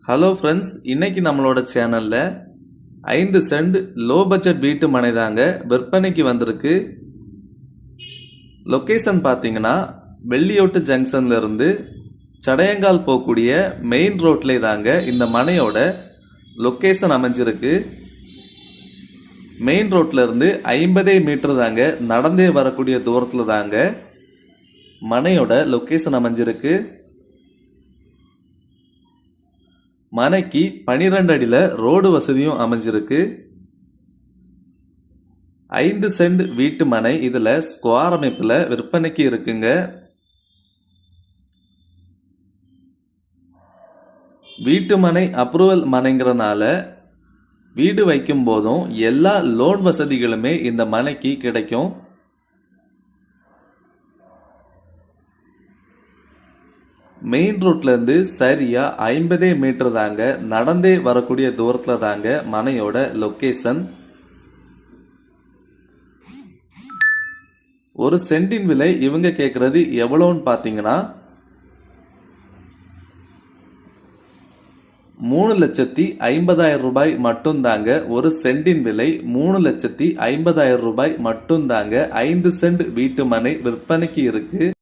Hello friends, இன்னைக்கு நம்மளோட சேனல்ல 5 சென்ட் லோ பட்ஜெட் வீட்டு மனை தாங்க விற்பனைக்கு வந்திருக்கு. லொகேஷன் பார்த்தீங்கன்னா வெள்ளியோட்டு ஜங்ஷன்ல இருந்து சடையங்கால் போகக்கூடிய மெயின் ரோட்ல தாங்க இந்த மனையோட லொகேஷன் அமைஞ்சிருக்கு. மெயின் ரோட்ல இருந்து 50 மீட்டர் தாங்க நடந்தே வரக்கூடிய தூரத்தில் தாங்க மனையோட லொகேஷன் அமைஞ்சிருக்கு. மனைக்கு 12 அடியில் ரோடு வசதியும் அமைஞ்சிருக்கு. 5 சென்ட் வீட்டு மனை இதுல ஸ்கொயர் அமைப்புல விற்பனைக்கு இருக்குங்க. வீட்டு மனை அப்ரூவல் மனைங்கிறனால வீடு வைக்கும் போதும் எல்லா லோன் வசதிகளுமே இந்த மனைக்கு கிடைக்கும். மெயின் ரோட்ல இருந்து சரியா 50 மீட்டர் தாங்க நடந்தே வரக்கூடிய தூரத்துல தாங்க மனையோட லொகேஷன். ஒரு சென்டின் விலை இவங்க கேட்கறது எவ்வளோன்னு பார்த்தீங்கன்னா 3,50,000 ரூபாய் மட்டும் தாங்க. ஒரு சென்டின் விலை 3,50,000 ரூபாய் மட்டும் தாங்க. 5 சென்ட் வீட்டு மனை விற்பனைக்கு இருக்கு.